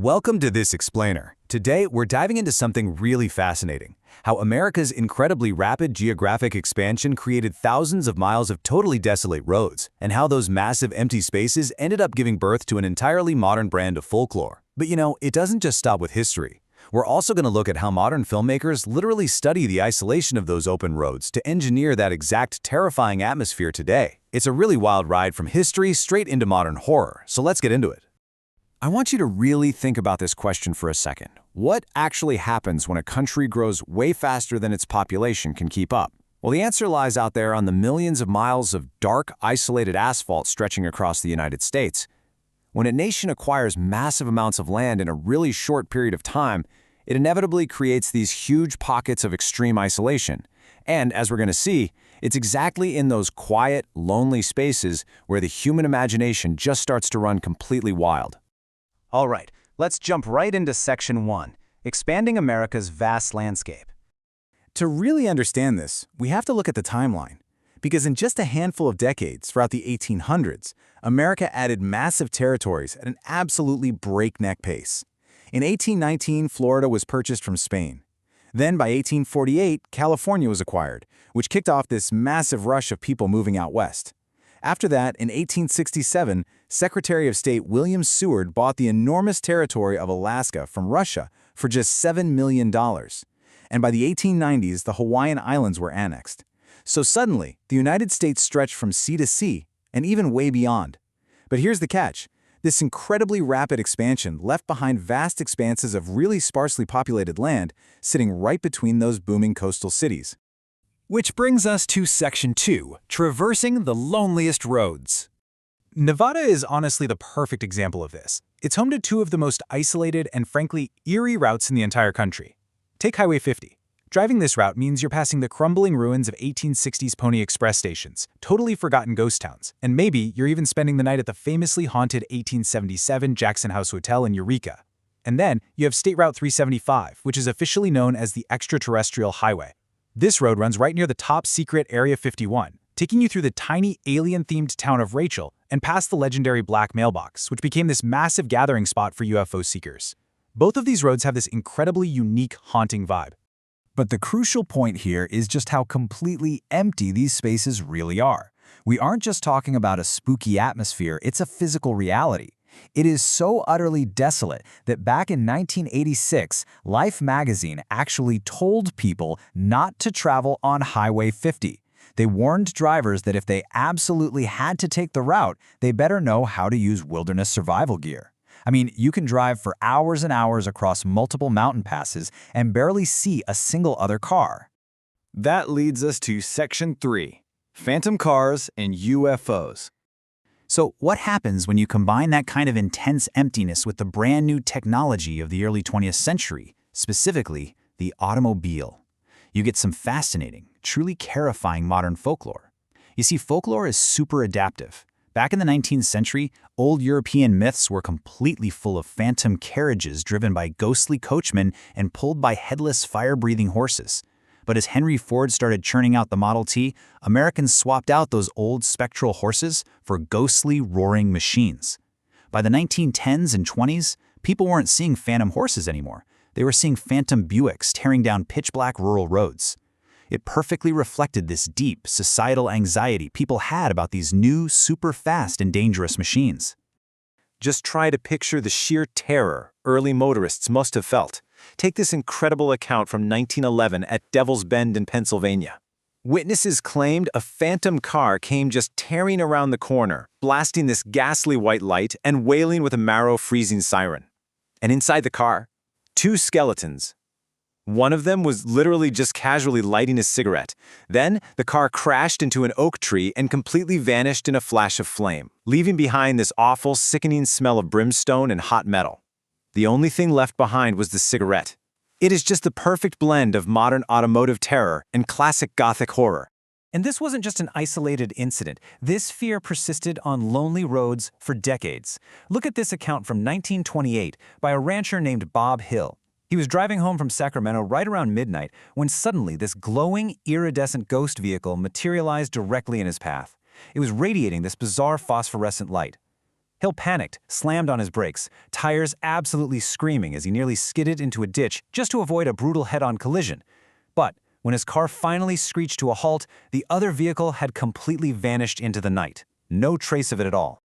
Welcome to This Explainer. Today, we're diving into something really fascinating: how America's incredibly rapid geographic expansion created thousands of miles of totally desolate roads, and how those massive empty spaces ended up giving birth to an entirely modern brand of folklore. But it doesn't just stop with history. We're also going to look at how modern filmmakers literally study the isolation of those open roads to engineer that exact terrifying atmosphere today. It's a really wild ride from history straight into modern horror, so let's get into it. I want you to really think about this question for a second. What actually happens when a country grows way faster than its population can keep up? Well, the answer lies out there on the millions of miles of dark, isolated asphalt stretching across the United States. When a nation acquires massive amounts of land in a really short period of time, it inevitably creates these huge pockets of extreme isolation. And as we're going to see, it's exactly in those quiet, lonely spaces where the human imagination just starts to run completely wild. All right, let's jump right into Section 1, Expanding America's Vast Landscape. To really understand this, we have to look at the timeline. Because in just a handful of decades throughout the 1800s, America added massive territories at an absolutely breakneck pace. In 1819, Florida was purchased from Spain. Then by 1848, California was acquired, which kicked off this massive rush of people moving out west. After that, in 1867, Secretary of State William Seward bought the enormous territory of Alaska from Russia for just $7 million. And by the 1890s, the Hawaiian Islands were annexed. So suddenly, the United States stretched from sea to sea, and even way beyond. But here's the catch. This incredibly rapid expansion left behind vast expanses of really sparsely populated land sitting right between those booming coastal cities. Which brings us to Section 2, Traversing the Loneliest Roads. Nevada is honestly the perfect example of this. It's home to two of the most isolated and frankly eerie routes in the entire country. Take Highway 50. Driving this route means you're passing the crumbling ruins of 1860s Pony Express stations, totally forgotten ghost towns, and maybe you're even spending the night at the famously haunted 1877 Jackson House Hotel in Eureka. And then you have State Route 375, which is officially known as the Extraterrestrial Highway. This road runs right near the top-secret Area 51, taking you through the tiny alien-themed town of Rachel and past the legendary Black Mailbox, which became this massive gathering spot for UFO seekers. Both of these roads have this incredibly unique, haunting vibe. But the crucial point here is just how completely empty these spaces really are. We aren't just talking about a spooky atmosphere, it's a physical reality. It is so utterly desolate that back in 1986, Life magazine actually told people not to travel on Highway 50. They warned drivers that if they absolutely had to take the route, they better know how to use wilderness survival gear. I mean, you can drive for hours and hours across multiple mountain passes and barely see a single other car. That leads us to Section 3, Phantom Cars and UFOs. So what happens when you combine that kind of intense emptiness with the brand new technology of the early 20th century, specifically the automobile? You get some fascinating, truly terrifying modern folklore. You see, folklore is super adaptive. Back in the 19th century, old European myths were completely full of phantom carriages driven by ghostly coachmen and pulled by headless, fire-breathing horses. But as Henry Ford started churning out the Model T, Americans swapped out those old spectral horses for ghostly, roaring machines. By the 1910s and 20s, people weren't seeing phantom horses anymore. They were seeing phantom Buicks tearing down pitch-black rural roads. It perfectly reflected this deep, societal anxiety people had about these new, super fast and dangerous machines. Just try to picture the sheer terror early motorists must have felt. Take this incredible account from 1911 at Devil's Bend in Pennsylvania. Witnesses claimed a phantom car came just tearing around the corner, blasting this ghastly white light and wailing with a marrow-freezing siren. And inside the car, two skeletons. One of them was literally just casually lighting a cigarette. Then, the car crashed into an oak tree and completely vanished in a flash of flame, leaving behind this awful, sickening smell of brimstone and hot metal. The only thing left behind was the cigarette. It is just the perfect blend of modern automotive terror and classic Gothic horror. And this wasn't just an isolated incident. This fear persisted on lonely roads for decades. Look at this account from 1928 by a rancher named Bob Hill. He was driving home from Sacramento right around midnight when suddenly this glowing, iridescent ghost vehicle materialized directly in his path. It was radiating this bizarre phosphorescent light. Hill panicked, slammed on his brakes, tires absolutely screaming as he nearly skidded into a ditch just to avoid a brutal head-on collision. But when his car finally screeched to a halt, the other vehicle had completely vanished into the night. No trace of it at all.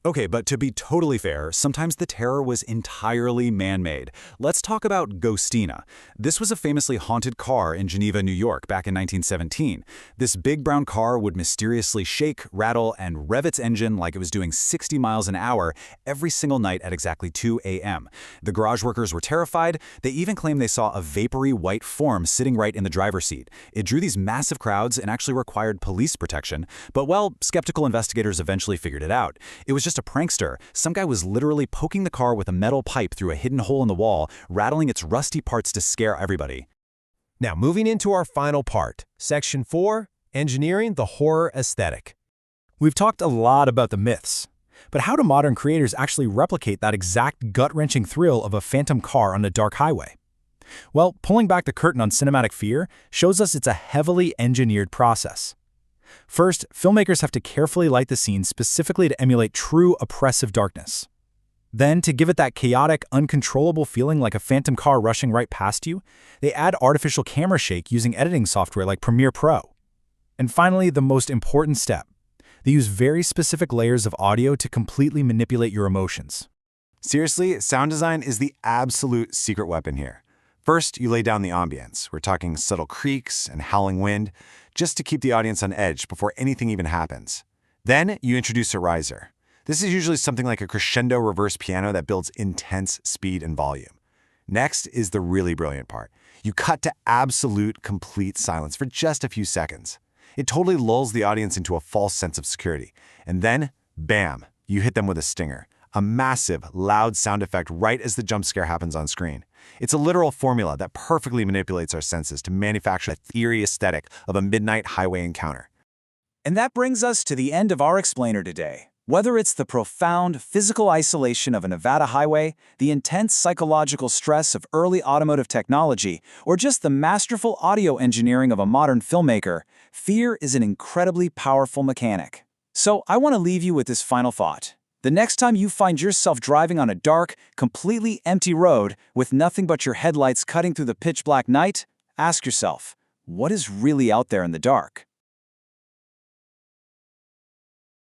Okay, but to be totally fair, sometimes the terror was entirely man-made. Let's talk about Ghostina. This was a famously haunted car in Geneva, New York, back in 1917. This big brown car would mysteriously shake, rattle, and rev its engine like it was doing 60 miles an hour every single night at exactly 2 a.m. The garage workers were terrified. They even claimed they saw a vapory white form sitting right in the driver's seat. It drew these massive crowds and actually required police protection. But, well, skeptical investigators eventually figured it out. It was just a prankster. Some guy was literally poking the car with a metal pipe through a hidden hole in the wall, rattling its rusty parts to scare everybody. Now, moving into our final part, Section 4, Engineering the Horror Aesthetic. We've talked a lot about the myths, but how do modern creators actually replicate that exact gut-wrenching thrill of a phantom car on a dark highway? Well, pulling back the curtain on cinematic fear shows us it's a heavily engineered process. First, filmmakers have to carefully light the scene specifically to emulate true oppressive darkness. Then, to give it that chaotic, uncontrollable feeling like a phantom car rushing right past you, they add artificial camera shake using editing software like Premiere Pro. And finally, the most important step. They use very specific layers of audio to completely manipulate your emotions. Seriously, sound design is the absolute secret weapon here. First, you lay down the ambience. We're talking subtle creaks and howling wind, just to keep the audience on edge before anything even happens. Then, you introduce a riser. This is usually something like a crescendo reverse piano that builds intense speed and volume. Next is the really brilliant part. You cut to absolute, complete silence for just a few seconds. It totally lulls the audience into a false sense of security. And then, bam, you hit them with a stinger. A massive, loud sound effect right as the jump scare happens on screen. It's a literal formula that perfectly manipulates our senses to manufacture the eerie aesthetic of a midnight highway encounter. And that brings us to the end of our explainer today. Whether it's the profound physical isolation of a Nevada highway, the intense psychological stress of early automotive technology, or just the masterful audio engineering of a modern filmmaker, fear is an incredibly powerful mechanic. So I want to leave you with this final thought. The next time you find yourself driving on a dark, completely empty road with nothing but your headlights cutting through the pitch-black night, ask yourself, what is really out there in the dark?